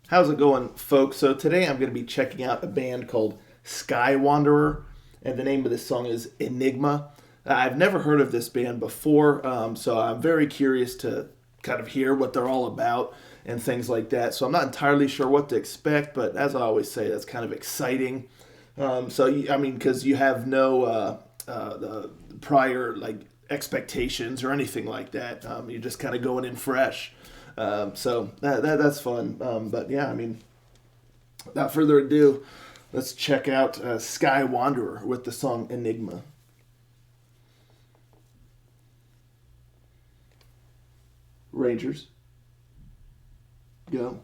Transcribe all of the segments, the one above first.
How's it going, folks? So today I'm going to be checking out a band called Sky Wanderer, and the name of this song is Enigma. I've never heard of this band before, so I'm very curious to kind of hear what they're all about and things like that. So I'm not entirely sure what to expect, but as I always say, that's kind of exciting. Because you have no the prior like expectations or anything like that. You're just kind of going in fresh. That's fun. But yeah, without further ado, let's check out Sky Wanderer with the song Enigma. Rangers, go.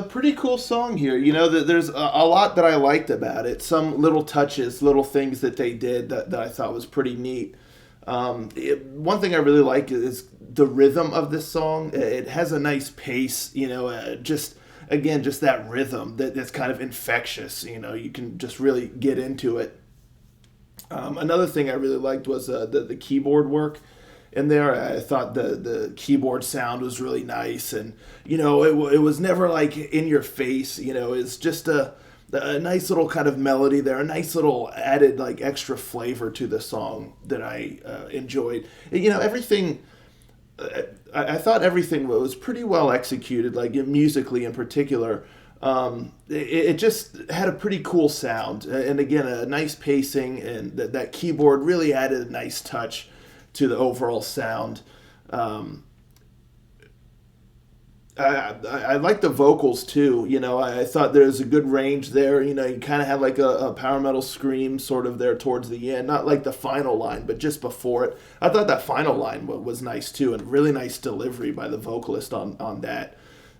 pretty cool song here. There's a lot that I liked about it. Some little touches, little things that they did that I thought was pretty neat. One thing I really like is the rhythm of this song. It has a nice pace, just that rhythm that's kind of infectious. You can just really get into it. Another thing I really liked was the keyboard work in there. I thought the keyboard sound was really nice, and it was never like in your face. It's just a nice little kind of melody there, a nice little added like extra flavor to the song that I enjoyed. Everything. I thought everything was pretty well executed, like musically in particular. It just had a pretty cool sound, and again, a nice pacing, and that keyboard really added a nice touch to the overall sound. I like the vocals too. I thought there's a good range there. You kind of had like a power metal scream sort of there towards the end, not like the final line, but just before it. I thought that final line was nice too, and really nice delivery by the vocalist on that.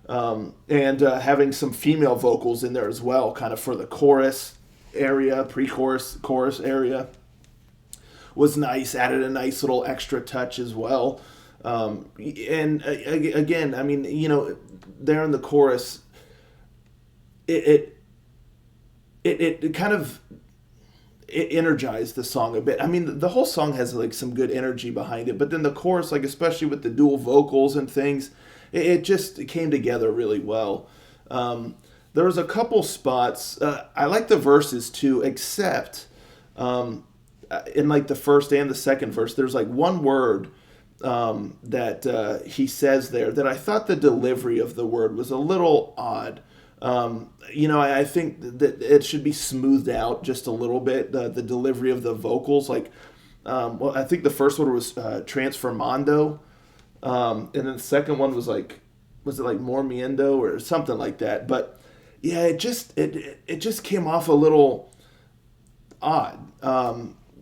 And having some female vocals in there as well, kind of for the chorus area, pre-chorus, chorus area, was nice. Added a nice little extra touch as well. And again, I mean, there in the chorus, it kind of it energized the song a bit. I mean, the whole song has like some good energy behind it, but then the chorus, like especially with the dual vocals and things, it just came together really well. There was a couple spots. I like the verses too, except in like the first and the second verse, there's like one word that he says there that I thought the delivery of the word was a little odd. I think that it should be smoothed out just a little bit, the delivery of the vocals. Like, I think the first one was transformando, and then the second one was it like mormiendo or something like that? But yeah, it just came off a little odd.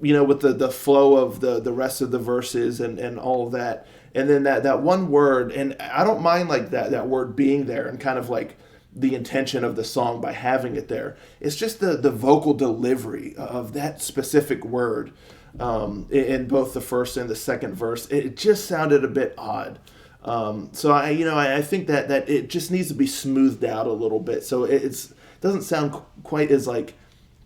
With the flow of the rest of the verses and all of that. And then that one word, and I don't mind like that word being there and kind of like the intention of the song by having it there. It's just the vocal delivery of that specific word in both the first and the second verse. It just sounded a bit odd. So I think that it just needs to be smoothed out a little bit. So it doesn't sound quite as like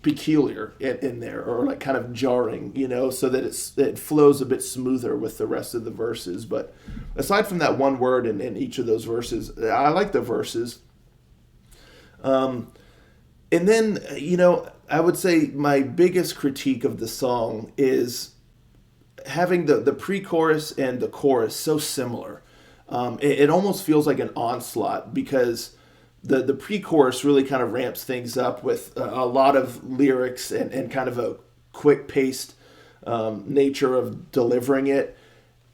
peculiar in there, or like kind of jarring, so that it flows a bit smoother with the rest of the verses. But aside from that one word in each of those verses, I like the verses. And then, I would say my biggest critique of the song is having the pre-chorus and the chorus so similar. It almost feels like an onslaught, because the pre-chorus really kind of ramps things up with a lot of lyrics and kind of a quick-paced nature of delivering it.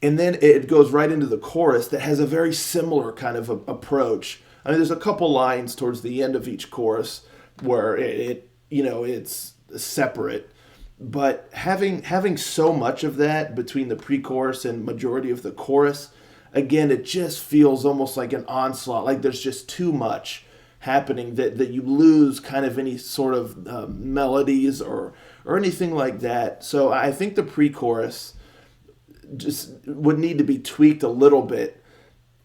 And then it goes right into the chorus that has a very similar kind of approach. I mean, there's a couple lines towards the end of each chorus where it's separate. But having so much of that between the pre-chorus and majority of the chorus, again, it just feels almost like an onslaught, like there's just too much happening that you lose kind of any sort of melodies or anything like that. So I think the pre-chorus just would need to be tweaked a little bit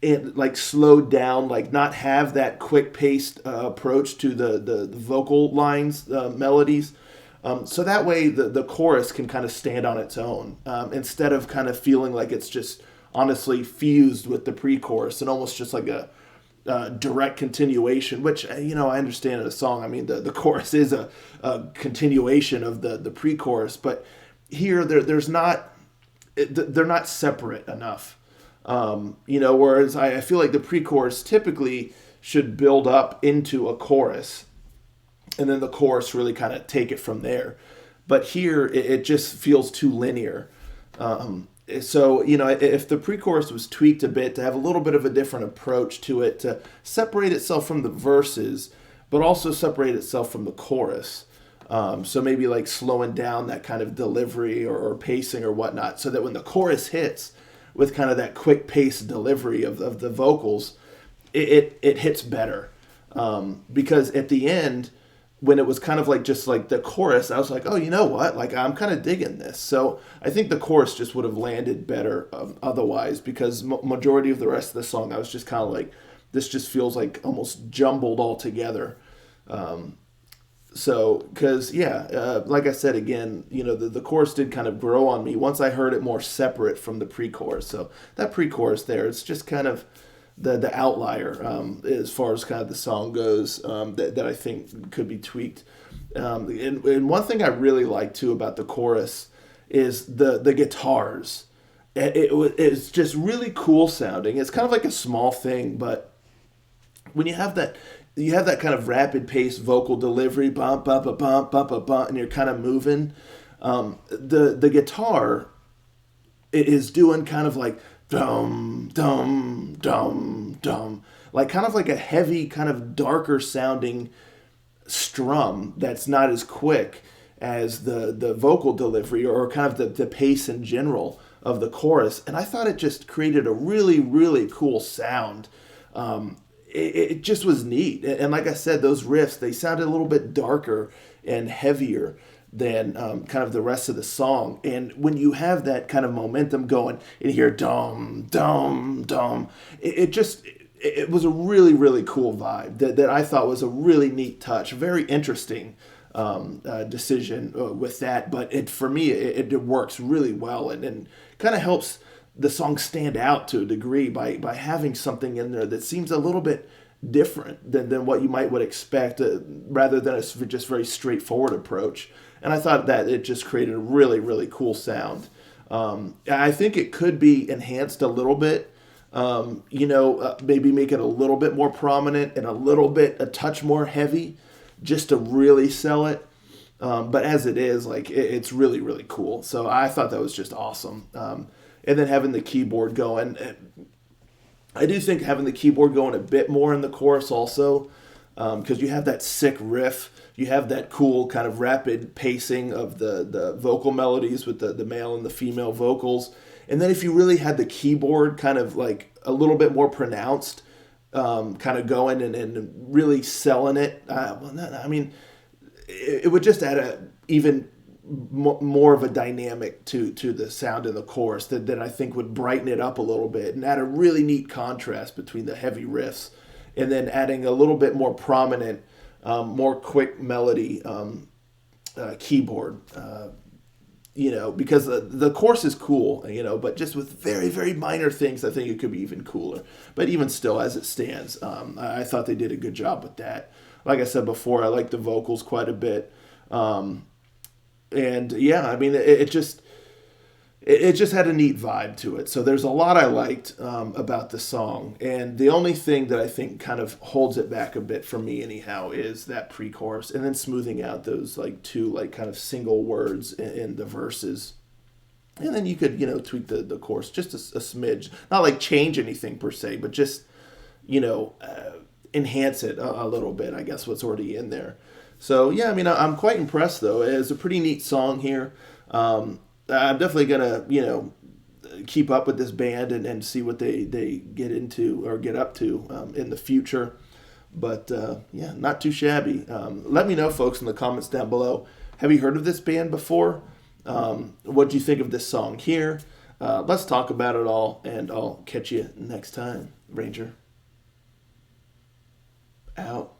and like slowed down, like not have that quick-paced approach to the vocal lines, melodies. So that way the chorus can kind of stand on its own, instead of kind of feeling like it's just honestly fused with the pre-chorus and almost just like a direct continuation, which I understand in a song. I mean, the chorus is a continuation of the pre-chorus, but here they're not separate enough. Whereas I feel like the pre-chorus typically should build up into a chorus, and then the chorus really kind of take it from there. But here it just feels too linear. So, if the pre-chorus was tweaked a bit to have a little bit of a different approach to it, to separate itself from the verses, but also separate itself from the chorus. So maybe like slowing down that kind of delivery or pacing or whatnot, so that when the chorus hits with kind of that quick pace delivery of the vocals, it hits better. because at the end, when it was kind of like just like the chorus, I was like, oh, you know what? Like, I'm kind of digging this. So I think the chorus just would have landed better otherwise, because majority of the rest of the song, I was just kind of like, this just feels like almost jumbled all together. So, because, yeah, like I said, again, the chorus did kind of grow on me once I heard it more separate from the pre-chorus. So that pre-chorus there, it's just kind of the outlier, as far as kind of the song goes, that I think could be tweaked. And one thing I really like too about the chorus is the guitars. It's just really cool sounding. It's kind of like a small thing, but when you have that kind of rapid pace vocal delivery, bump, bump, bump, bump, bump, bump, bump, and you're kind of moving. The guitar is doing kind of like dum dum dum dum, like kind of like a heavy, kind of darker sounding strum that's not as quick as the vocal delivery, or kind of the pace in general of the chorus. And I thought it just created a really, really cool sound. It just was neat. And like I said, those riffs, they sounded a little bit darker and heavier than kind of the rest of the song. And when you have that kind of momentum going and you hear dum, dum, dum, it was a really, really cool vibe that I thought was a really neat touch. Very interesting decision with that. But for me, it works really well, and kind of helps the song stand out to a degree by having something in there that seems a little bit different than what you would expect, rather than a just very straightforward approach. And I thought that it just created a really, really cool sound. I think it could be enhanced a little bit. Maybe make it a little bit more prominent and a touch more heavy, just to really sell it. But as it is, like, it's really, really cool. So I thought that was just awesome. And then having the keyboard going, I do think having the keyboard going a bit more in the chorus also, because you have that sick riff, you have that cool kind of rapid pacing of the vocal melodies with the male and the female vocals. And then if you really had the keyboard kind of like a little bit more pronounced, kind of going and really selling it, it would just add even more of a dynamic to the sound in the chorus that I think would brighten it up a little bit and add a really neat contrast between the heavy riffs, and then adding a little bit more prominent, more quick melody keyboard. Because the chorus is cool, but just with very, very minor things, I think it could be even cooler. But even still, as it stands, I thought they did a good job with that. Like I said before, I like the vocals quite a bit. And yeah, I mean, it just had a neat vibe to it. So there's a lot I liked about the song. And the only thing that I think kind of holds it back a bit for me anyhow is that pre-chorus, and then smoothing out those like two like kind of single words in the verses. And then you could, tweak the chorus just a smidge. Not like change anything per se, but just, enhance it a little bit, I guess, what's already in there. So, yeah, I mean, I'm quite impressed, though. It's a pretty neat song here. I'm definitely going to, keep up with this band and see what they get into or get up to in the future. But, yeah, not too shabby. Let me know, folks, in the comments down below. Have you heard of this band before? What do you think of this song here? Let's talk about it all, and I'll catch you next time. Ranger. Out.